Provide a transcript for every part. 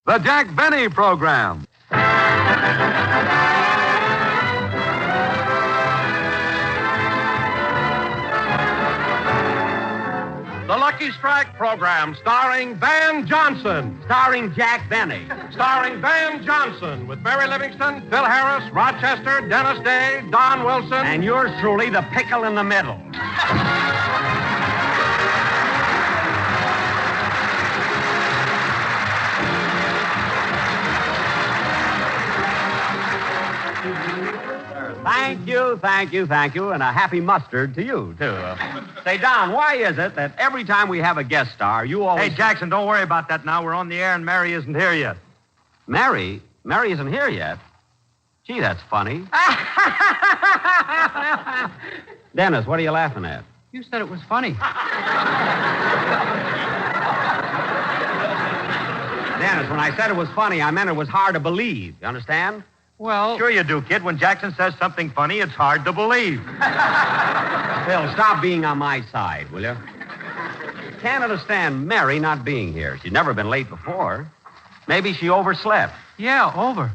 The Jack Benny Program. The Lucky Strike Program, starring Van Johnson. Starring Jack Benny. Starring Van Johnson, with Mary Livingston, Phil Harris, Rochester, Dennis Day, Don Wilson. And yours truly, the pickle in the middle. Thank you, and a happy mustard to you, too. Say, Don, why is it that every time we have a guest star, you always... Hey, Jackson, don't worry about that now. We're on the air, and Mary isn't here yet. Mary? Mary isn't here yet? Gee, that's funny. Dennis, what are you laughing at? You said it was funny. Dennis, when I said it was funny, I meant it was hard to believe. You understand? Well... Sure you do, kid. When Jackson says something funny, it's hard to believe. Phil, stop being on my side, will you? Can't understand Mary not being here. She's never been late before. Maybe she overslept. Yeah, over.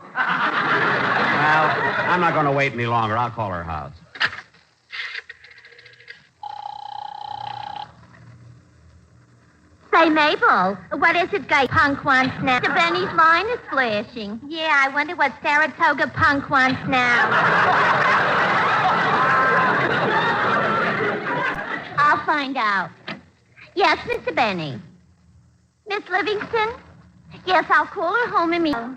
Well, I'm not going to wait any longer. I'll call her house. Say, Mabel, what is it Guy Punk wants now? Mr. Benny's line is flashing. Yeah, I wonder what Saratoga Punk wants now. I'll find out. Yes, Mr. Benny. Miss Livingston? Yes, I'll call her home immediately.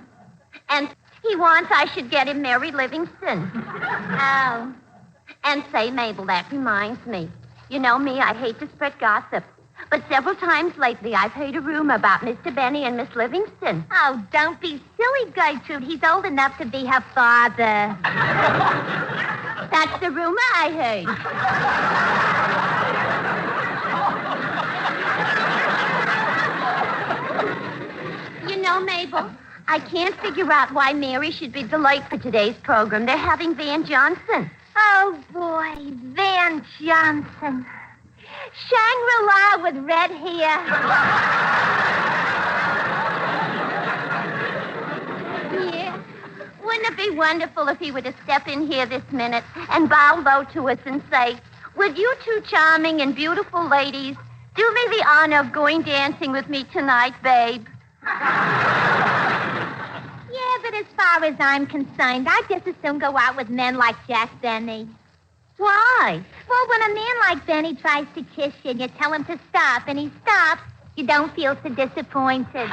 And he wants I should get him Mary Livingston. Oh. And say, Mabel, that reminds me. You know me, I hate to spread gossip. But several times lately, I've heard a rumor about Mr. Benny and Miss Livingston. Oh, don't be silly, Gertrude. He's old enough to be her father. That's the rumor I heard. You know, Mabel, I can't figure out why Mary should be the late for today's program. They're having Van Johnson. Oh, boy, Van Johnson. Shangri-La with red hair. Yeah. Wouldn't it be wonderful if he were to step in here this minute and bow low to us and say, would you two charming and beautiful ladies do me the honor of going dancing with me tonight, babe? Yeah, but as far as I'm concerned, I'd just as soon go out with men like Jack Benny. Why? Well, when a man like Benny tries to kiss you and you tell him to stop and he stops, you don't feel so disappointed.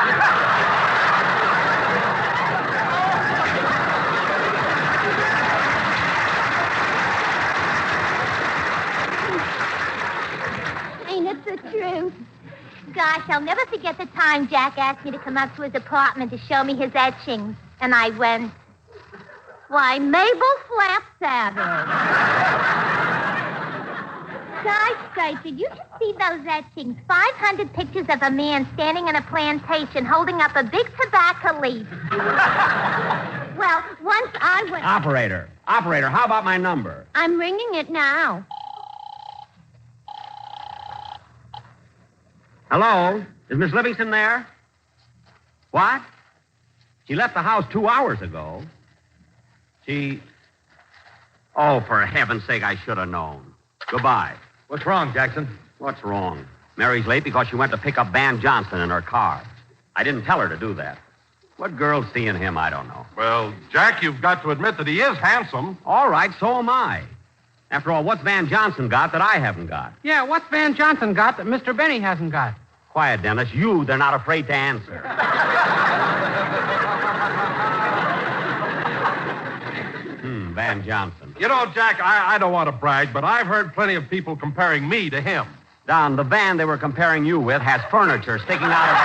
Ain't it the truth? Gosh, I'll never forget the time Jack asked me to come up to his apartment to show me his etchings. And I went, why, Mabel Flapsaddle. Gosh, did you just see those etchings? 500 pictures of a man standing in a plantation holding up a big tobacco leaf. Well, once I went... Operator, how about my number? I'm ringing it now. Hello? Is Miss Livingston there? What? She left the house 2 hours ago. Oh, for heaven's sake, I should have known. Goodbye. What's wrong, Jackson? What's wrong? Mary's late because she went to pick up Van Johnson in her car. I didn't tell her to do that. What girl's seeing him, I don't know. Well, Jack, you've got to admit that he is handsome. All right, so am I. After all, what's Van Johnson got that I haven't got? Yeah, what's Van Johnson got that Mr. Benny hasn't got? Quiet, Dennis. They're not afraid to answer. Van Johnson. You know, Jack, I don't want to brag, but I've heard plenty of people comparing me to him. Don, the van they were comparing you with has furniture sticking out of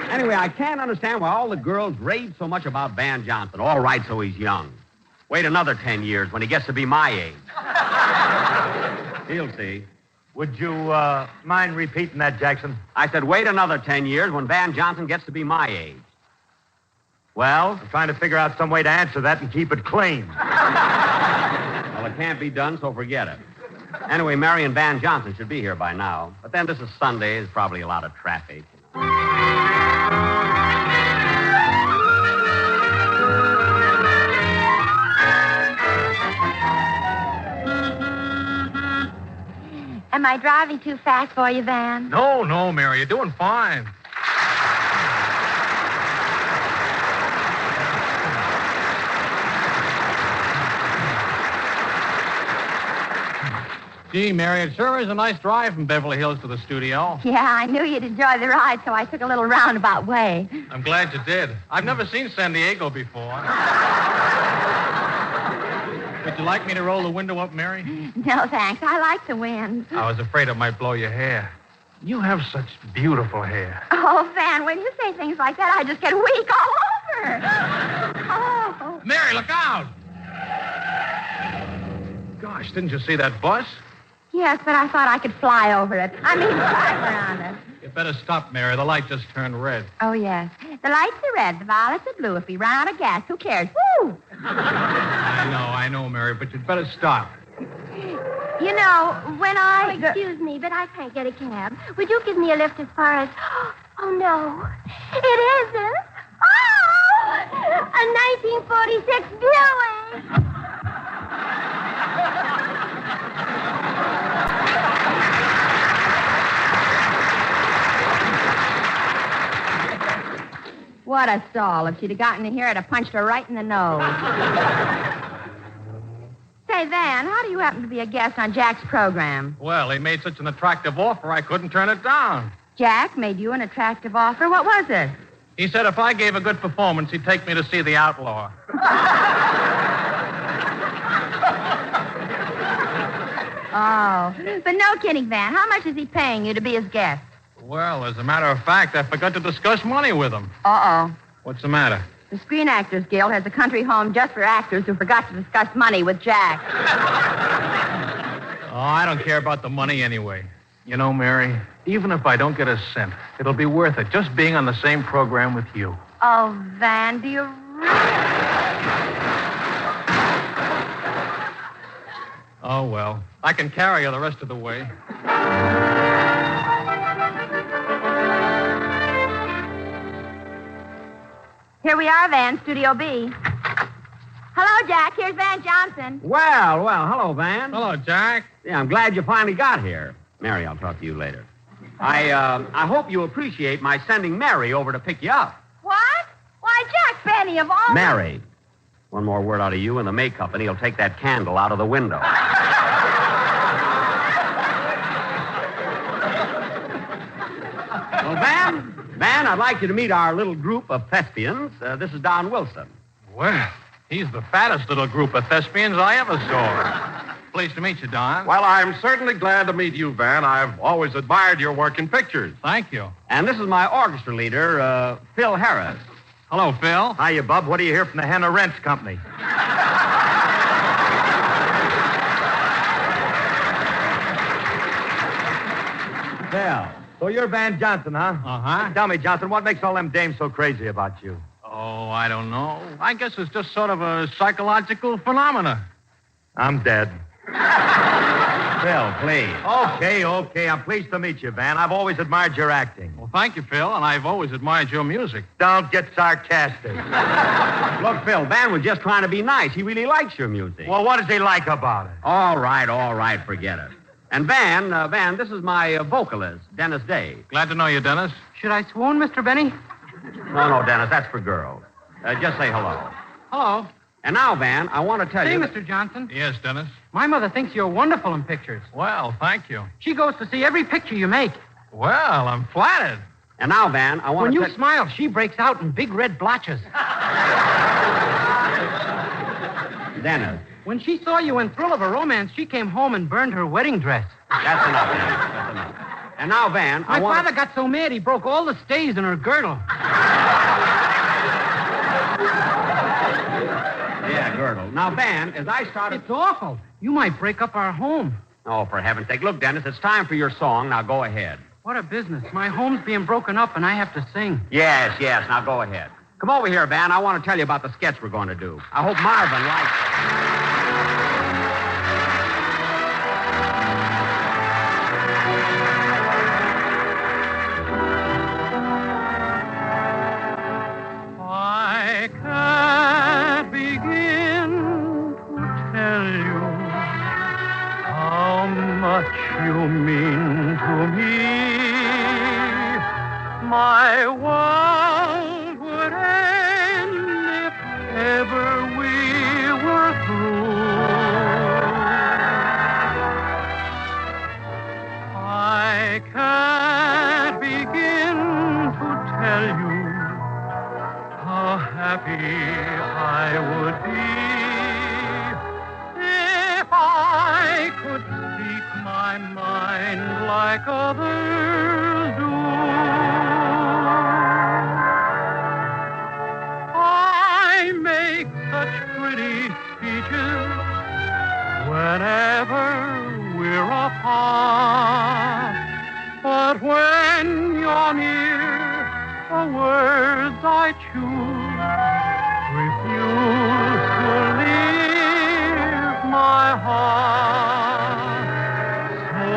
it. Anyway, I can't understand why all the girls rave so much about Van Johnson. All right, so he's young. Wait another 10 years when he gets to be my age. He'll see. Would you mind repeating that, Jackson? I said wait another 10 years when Van Johnson gets to be my age. Well? I'm trying to figure out some way to answer that and keep it clean. Well, it can't be done, so forget it. Anyway, Mary and Van Johnson should be here by now. But then this is Sunday. There's probably a lot of traffic. Am I driving too fast for you, Van? No, Mary, you're doing fine. Gee, Mary, it sure is a nice drive from Beverly Hills to the studio. Yeah, I knew you'd enjoy the ride, so I took a little roundabout way. I'm glad you did. I've never seen San Diego before. Would you like me to roll the window up, Mary? No, thanks. I like the wind. I was afraid it might blow your hair. You have such beautiful hair. Oh, Van, when you say things like that, I just get weak all over. Oh. Mary, look out! Gosh, didn't you see that bus? Yes, but I thought I could fly over it. I mean, drive around it. You better stop, Mary. The light just turned red. Oh, yes. The lights are red, the violets are blue. If we run out of gas, who cares? Woo! I know, Mary, but you'd better stop. You know, when I... Excuse me, but I can't get a cab. Would you give me a lift as far as... Oh, no. It isn't. Oh! A 1946 Buick. What a stall. If she'd have gotten in here, I'd have punched her right in the nose. Say, Van, how do you happen to be a guest on Jack's program? Well, he made such an attractive offer, I couldn't turn it down. Jack made you an attractive offer? What was it? He said if I gave a good performance, he'd take me to see The Outlaw. Oh. But no kidding, Van. How much is he paying you to be his guest? Well, as a matter of fact, I forgot to discuss money with him. Uh-oh. What's the matter? The Screen Actors Guild has a country home just for actors who forgot to discuss money with Jack. Oh, I don't care about the money anyway. You know, Mary, even if I don't get a cent, it'll be worth it just being on the same program with you. Oh, Van, do you really... Oh, well, I can carry her the rest of the way. Here we are, Van, Studio B. Hello, Jack. Here's Van Johnson. Well, hello, Van. Hello, Jack. Yeah, I'm glad you finally got here. Mary, I'll talk to you later. I hope you appreciate my sending Mary over to pick you up. What? Why, Jack Benny of all... Mary. One more word out of you and the May Company will take that candle out of the window. Well, Van, I'd like you to meet our little group of thespians. This is Don Wilson. Well, he's the fattest little group of thespians I ever saw. Pleased to meet you, Don. Well, I'm certainly glad to meet you, Van. I've always admired your work in pictures. Thank you. And this is my orchestra leader, Phil Harris. Hello, Phil. Hiya, Bub. What do you hear from the Hannah Rents Company? Phil. So you're Van Johnson, huh? Uh-huh. Tell me, Johnson, what makes all them dames so crazy about you? Oh, I don't know. I guess it's just sort of a psychological phenomena. I'm dead. Phil, please. Okay. I'm pleased to meet you, Van. I've always admired your acting. Well, thank you, Phil, and I've always admired your music. Don't get sarcastic. Look, Phil, Van was just trying to be nice. He really likes your music. Well, what does he like about it? All right, forget it. And Van, this is my vocalist, Dennis Day. Glad to know you, Dennis. Should I swoon, Mr. Benny? No, Dennis, that's for girls. Just say hello. Hello. And now, Van, I want to tell Say, you... Mr. Johnson, Yes, Dennis. my mother thinks you're wonderful in pictures. Well, thank you. She goes to see every picture you make. Well, I'm flattered. And now, Van, I want When to you smile, she breaks out in big red blotches. Dennis, When she saw you in Thrill of a Romance, she came home and burned her wedding dress. that's enough, Dennis. That's enough. And now, Van, My father got so mad he broke all the stays in her girdle. Yeah, girdle. Now, Van, as I started... It's awful. You might break up our home. Oh, for heaven's sake. Look, Dennis, it's time for your song. Now, go ahead. What a business. My home's being broken up and I have to sing. Yes. Now, go ahead. Come over here, Van. I want to tell you about the sketch we're going to do. I hope Marvin likes it. you how much you mean to me. My world would end if ever we were through. I can't begin to tell you how happy I would be if I could speak my mind like others do. I make such pretty speeches whenever we're apart, but when you're near, the words I choose refuse to leave my heart. So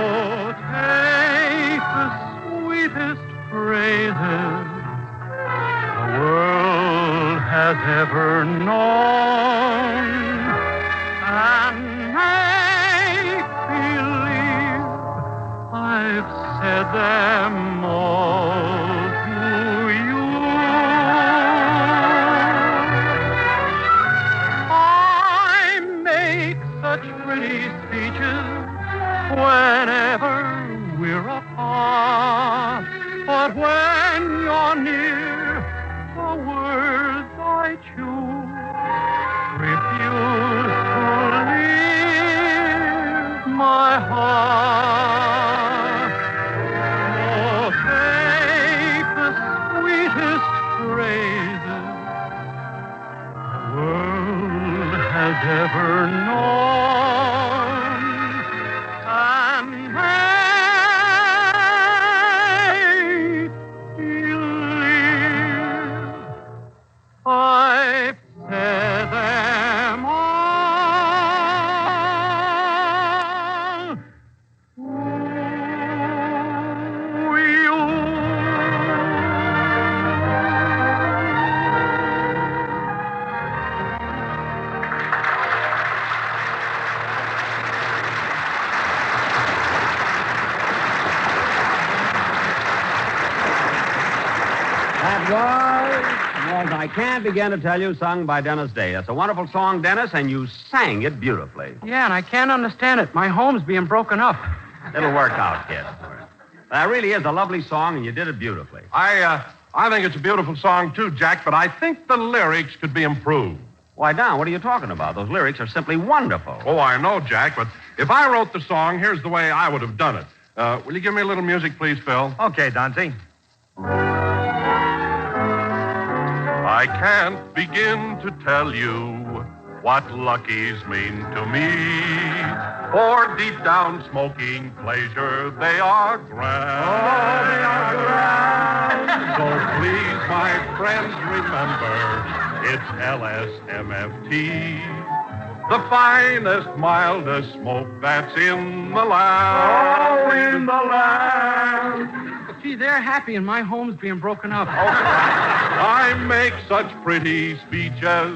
take the sweetest phrases the world has ever known and make believe I've said them all to you. I make such pretty speeches whenever we're apart, but when you're near, the words I choose refuse to leave my heart. Oh, take the sweetest phrases the world has ever known and make believe I've said them all. That was I Can't Begin to Tell You, sung by Dennis Day. That's a wonderful song, Dennis, and you sang it beautifully. Yeah, and I can't understand it. My home's being broken up. It'll work out, kid. That really is a lovely song, and you did it beautifully. I think it's a beautiful song, too, Jack, but I think the lyrics could be improved. Why, Don, what are you talking about? Those lyrics are simply wonderful. Oh, I know, Jack, but if I wrote the song, here's the way I would have done it. Will you give me a little music, please, Phil? Okay, Dante. I can't begin to tell you what luckies mean to me. For deep down smoking pleasure, they are grand. Oh, they are grand. So please, my friends, remember, it's LSMFT. The finest, mildest smoke that's in the land. Oh, in the land. Gee, they're happy, and my home's being broken up. I make such pretty speeches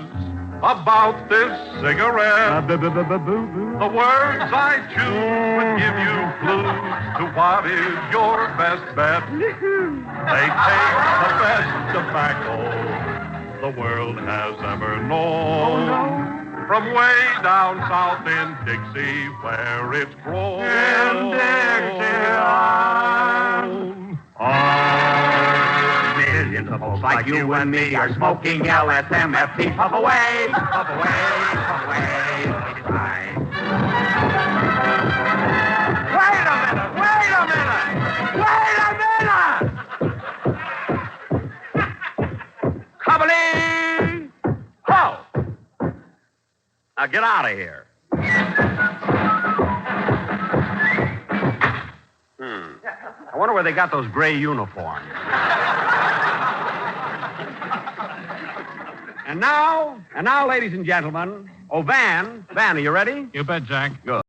about this cigarette. The words I choose would give you clues to what is your best bet. They take the best tobacco the world has ever known. From way down south in Dixie, where it's grown. In Dixie. Millions of folks like you and me are smoking LSMFT. Puff away, puff away, puff away. Wait a minute, wait a minute, wait a minute! Company! Ho! Now get out of here. I wonder where they got those gray uniforms. And now, ladies and gentlemen, Van, are you ready? You bet, Jack. Good.